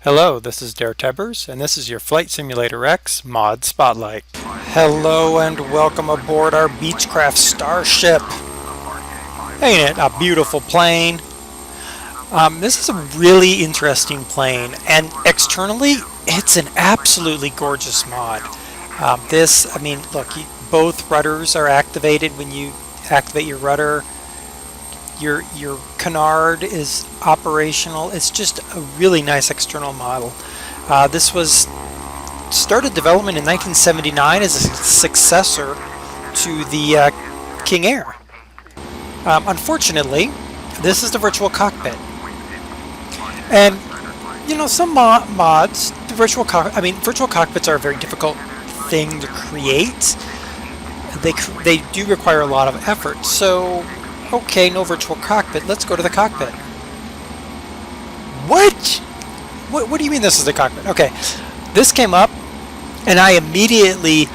Hello, this is DerTebbers, and this is your Flight Simulator X Mod Spotlight. Hello and welcome aboard our Beechcraft Starship. Ain't it a beautiful plane? This is a really interesting plane, and externally, it's an absolutely gorgeous mod. Look, both rudders are activated when you activate your rudder. Your canard is operational. It's just a really nice external model. This was started development in 1979 as a successor to the King Air. Unfortunately, this is the virtual cockpit, and some mods, the virtual cockpits are a very difficult thing to create. They do require a lot of effort. So, okay, no virtual cockpit. Let's go to the cockpit. What? What do you mean this is the cockpit? Okay, this came up, and I immediately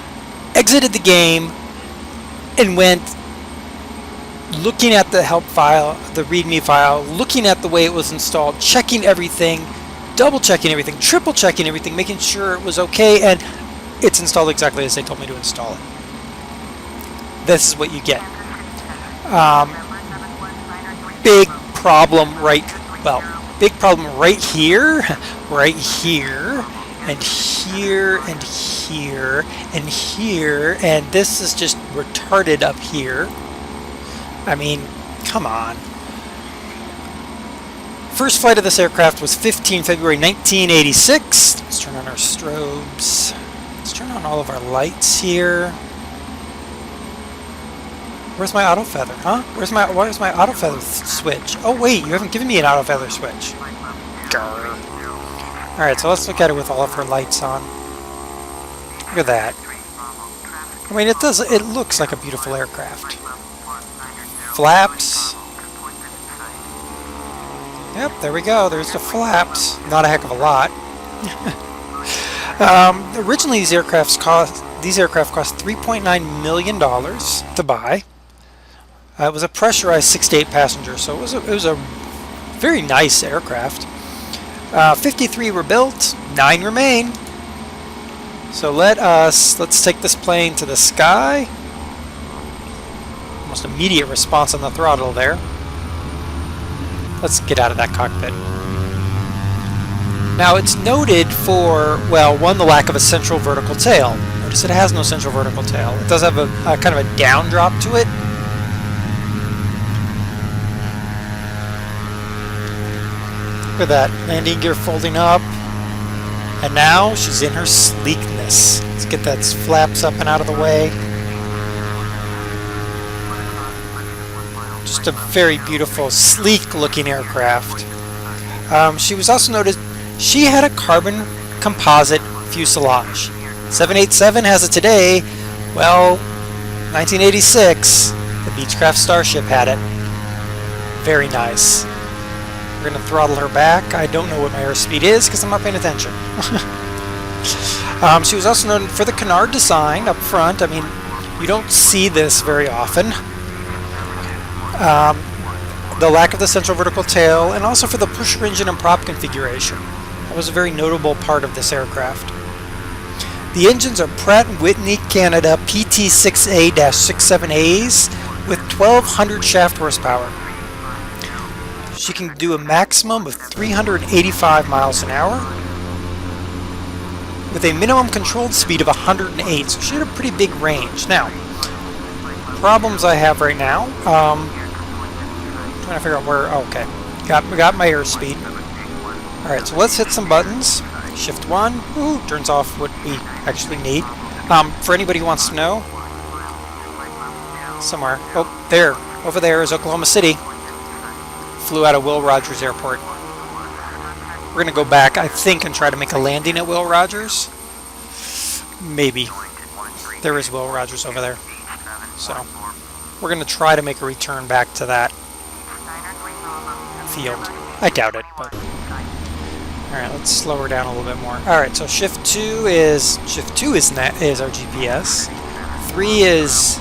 exited the game and went looking at the help file, the README file, looking at the way it was installed, checking everything, double checking everything, triple checking everything, making sure it was okay, and it's installed exactly as they told me to install it. This is what you get. Big problem right here, right here, and here, and here, and here, and this is just retarded up here. I mean, come on. First flight of this aircraft was 15 February 1986. Let's turn on our strobes. Let's turn on all of our lights here. Where's my auto feather, huh? Where's my auto feather switch? Oh wait, you haven't given me an auto feather switch. Alright, so let's look at it with all of her lights on. Look at that. I mean, it looks like a beautiful aircraft. Flaps. Yep, there we go. There's the flaps. Not a heck of a lot. Originally, these aircraft cost $3.9 million to buy. It was a pressurized 6 to 8 passengers, so it was a very nice aircraft. 53 were built, 9 remain. So let's take this plane to the sky. Almost immediate response on the throttle there. Let's get out of that cockpit. Now it's noted for, well, one, the lack of a central vertical tail. Notice it has no central vertical tail. It does have a kind of a down drop to it. Look at that, landing gear folding up. And now she's in her sleekness. Let's get that flaps up and out of the way. Just a very beautiful, sleek looking aircraft. She was also noted, she had a carbon composite fuselage. 787 has it today. Well, 1986, the Beechcraft Starship had it. Very nice. We're going to throttle her back. I don't know what my airspeed is because I'm not paying attention. She was also known for the canard design up front. I mean, you don't see this very often. The lack of the central vertical tail, and also for the pusher engine and prop configuration. That was a very notable part of this aircraft. The engines are Pratt & Whitney Canada PT6A-67As with 1200 shaft horsepower. She can do a maximum of 385 miles an hour with a minimum controlled speed of 108, so she had a pretty big range. Now, problems I have right now, trying to figure out where, oh, okay, got my airspeed. Alright, so let's hit some buttons. Shift 1, turns off what we actually need. For anybody who wants to know, somewhere, oh, there, over there is Oklahoma City. Flew out of Will Rogers Airport. We're going to go back, I think, and try to make a landing at Will Rogers. Maybe. There is Will Rogers over there. So, we're going to try to make a return back to that field. I doubt it, but... Alright, let's slow her down a little bit more. Alright, so Shift 2 is our GPS. 3 is...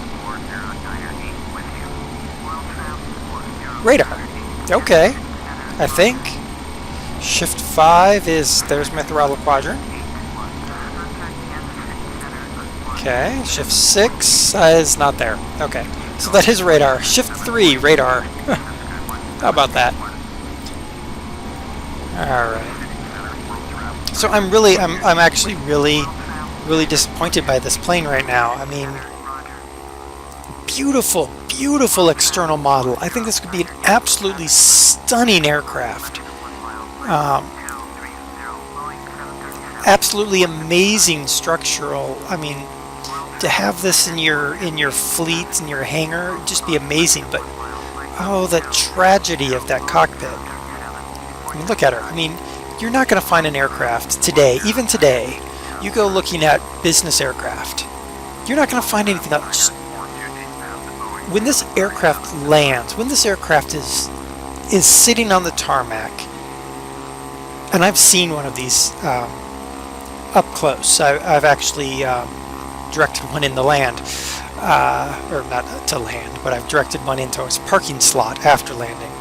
radar. Okay, I think. Shift 5 is, there's my throttle quadrant. Okay, Shift 6 is not there. Okay, so that is radar. Shift 3, radar. How about that? Alright. So I'm actually really disappointed by this plane right now. I mean, beautiful, beautiful external model. I think this could be an absolutely stunning aircraft. Absolutely amazing structural. I mean, to have this in your fleet, in your hangar, would just be amazing. But oh, the tragedy of that cockpit. I mean, look at her. I mean, you're not going to find an aircraft today, even today. You go looking at business aircraft, you're not going to find anything else. When this aircraft lands, when this aircraft is sitting on the tarmac, and I've seen one of these up close. I've actually directed one in the land, or not to land, but I've directed one into its parking slot after landing.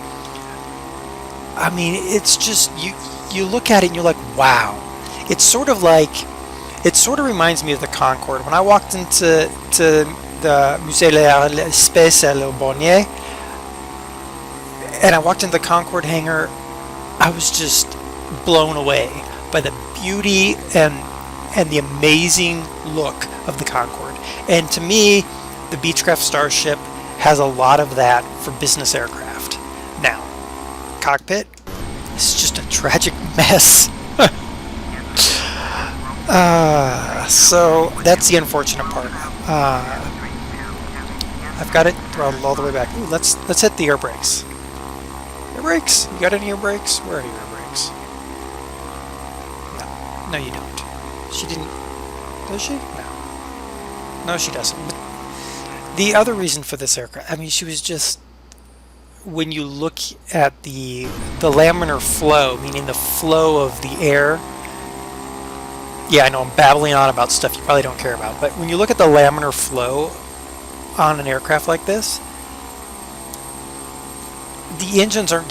I mean, it's just, you look at it and you're like, wow. It sort of reminds me of the Concorde. When I walked into the Musée de l'Espace à Le Bonnier, and I walked into the Concorde hangar, I was just blown away by the beauty and the amazing look of the Concorde. And to me, the Beechcraft Starship has a lot of that for business aircraft. Now, cockpit is just a tragic mess. So that's the unfortunate part. I've got it throttled all the way back. Ooh, let's hit the air brakes. Air brakes? You got any air brakes? Where are your air brakes? No, you don't. She didn't. Does she? No, she doesn't. But the other reason for this aircraft, I mean, she was just, when you look at the laminar flow, meaning the flow of the air. Yeah, I know I'm babbling on about stuff you probably don't care about, but when you look at the laminar flow on an aircraft like this, the engines and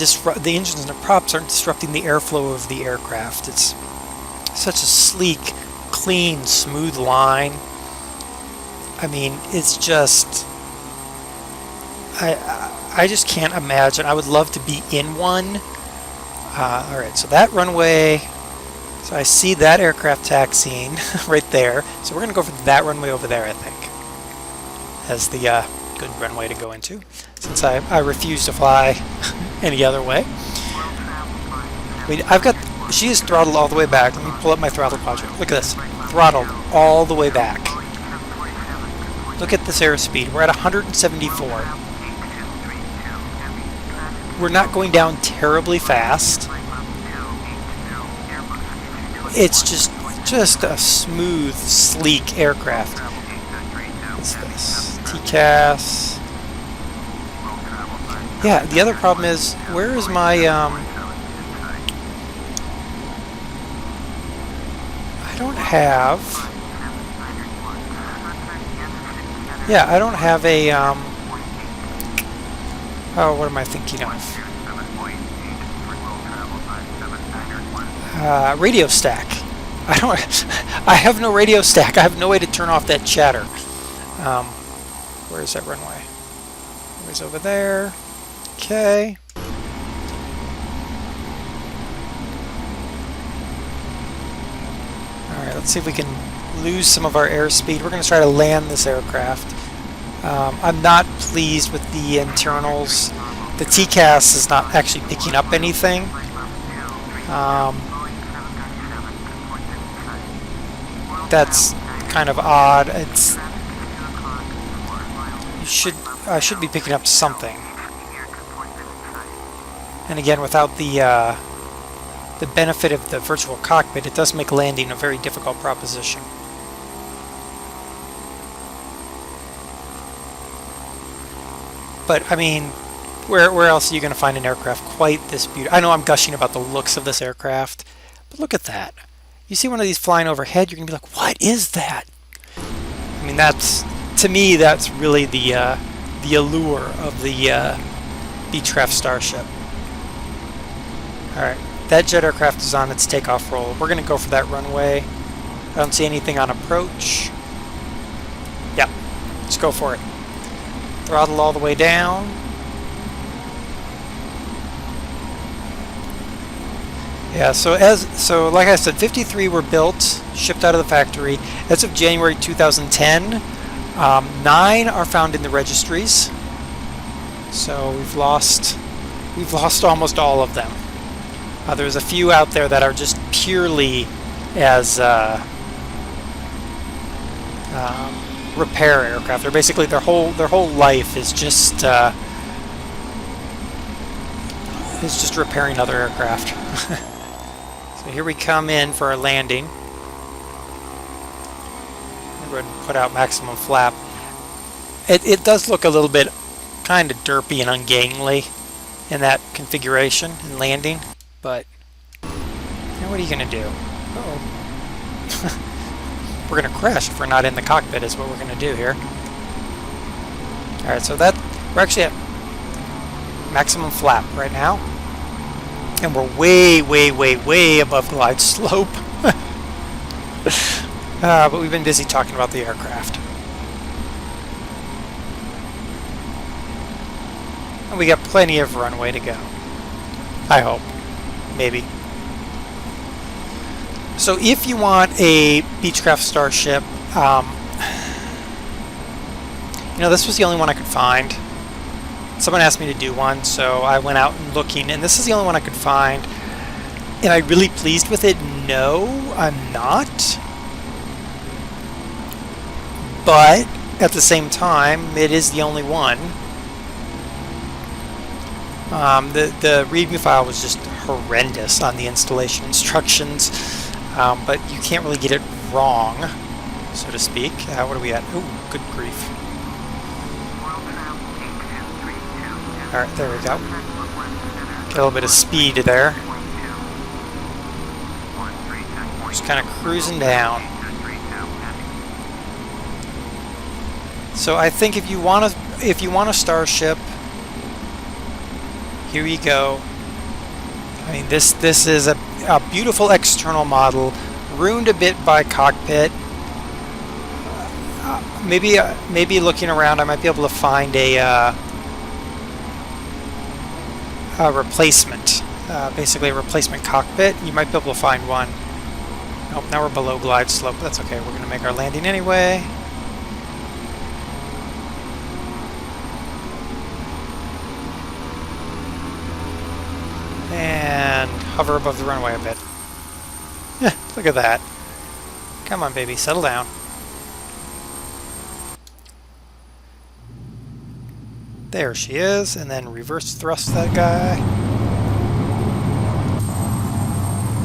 the props aren't disrupting the airflow of the aircraft. It's such a sleek, clean, smooth line. I mean, it's just, I just can't imagine. I would love to be in one. All right, so that runway. So I see that aircraft taxiing right there. So we're going to go for that runway over there, I think, as the good runway to go into, since I refuse to fly any other way. She is throttled all the way back. Let me pull up my throttle quadrant. Look at this. Throttled all the way back. Look at this airspeed. We're at 174. We're not going down terribly fast. It's just a smooth, sleek aircraft. What's this? TCAS. Yeah, the other problem is, where is my, I don't have a, oh, what am I thinking of? Radio stack. I have no radio stack. I have no way to turn off that chatter. Where is that runway? Runway's over there. Okay. Alright, let's see if we can lose some of our airspeed. We're going to try to land this aircraft. I'm not pleased with the internals. The TCAS is not actually picking up anything. That's kind of odd. I should be picking up something. And again, without the benefit of the virtual cockpit, it does make landing a very difficult proposition. But I mean, where else are you going to find an aircraft quite this beautiful? I know I'm gushing about the looks of this aircraft, but look at that. You see one of these flying overhead, you're going to be like, what is that? I mean, to me, that's really the allure of the Beechcraft Starship. Alright, That jet aircraft is on its takeoff roll. We're going to go for that runway. I don't see anything on approach. Yeah, let's go for it. Throttle all the way down. Yeah, so like I said, 53 were built, shipped out of the factory as of January 2010. 9 are found in the registries. So we've lost almost all of them. There's a few out there that are just purely as repair aircraft. They're basically their whole life is just repairing other aircraft. So here we come in for our landing. We're going to put out maximum flap. It does look a little bit kind of derpy and ungainly in that configuration and landing, but what are you going to do? Uh-oh. We're going to crash if we're not in the cockpit is what we're going to do here. Alright, so we're actually at maximum flap right now. And we're way, way, way, way above glide slope. But we've been busy talking about the aircraft. And we got plenty of runway to go. I hope. Maybe. So if you want a Beechcraft Starship, this was the only one I could find. Someone asked me to do one, so I went out and looking, and this is the only one I could find. Am I really pleased with it? No, I'm not. But at the same time, it is the only one. The README file was just horrendous on the installation instructions. But you can't really get it wrong, so to speak. What are we at? Ooh, good grief. Alright, there we go. Get a little bit of speed there. Just kind of cruising down. So I think if you want a Starship, here you go. I mean, this is a beautiful external model, ruined a bit by cockpit. Maybe looking around, I might be able to find a replacement, basically a replacement cockpit. You might be able to find one. Nope, now we're below glide slope. That's okay. We're going to make our landing anyway. And hover above the runway a bit. Look at that. Come on, baby, settle down. There she is, and then reverse thrust that guy.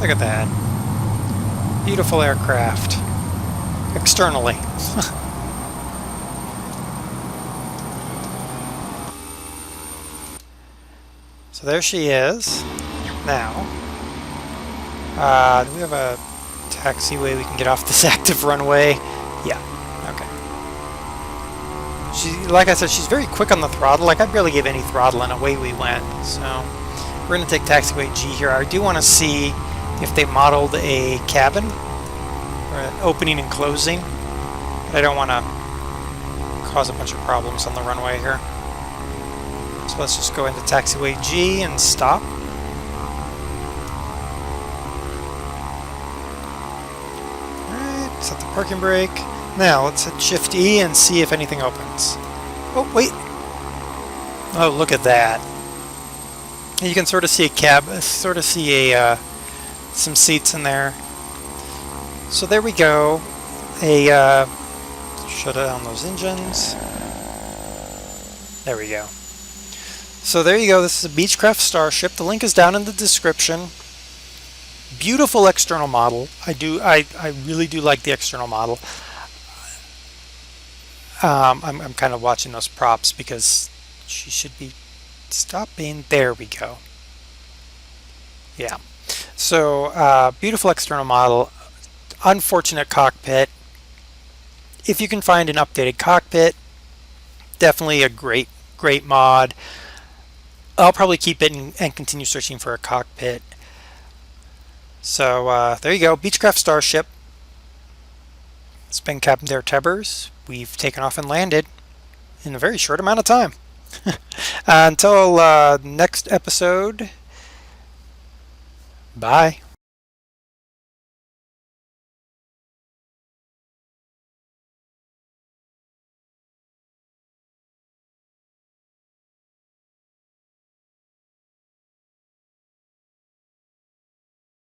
Look at that. Beautiful aircraft. Externally. So there she is. Now, do we have a taxiway we can get off this active runway? Yeah, okay. Like I said, she's very quick on the throttle. Like, I barely gave any throttle and away we went. So, we're going to take taxiway G here. I do want to see if they modeled a cabin, or an opening and closing. But I don't want to cause a bunch of problems on the runway here. So let's just go into taxiway G and stop. Alright, set the parking brake. Now let's hit Shift E and see if anything opens. Oh, wait! Oh, look at that. You can sort of see some seats in there. So there we go. Shut down those engines. There we go. So there you go. This is a Beechcraft Starship. The link is down in the description. Beautiful external model. I really do like the external model. I'm kind of watching those props because she should be stopping. There we go. Yeah. So beautiful external model. Unfortunate cockpit. If you can find an updated cockpit, definitely a great mod. I'll probably keep it and continue searching for a cockpit. So there you go, Beechcraft Starship. It's been Captain DerTebbers. We've taken off and landed in a very short amount of time. Until next episode, bye.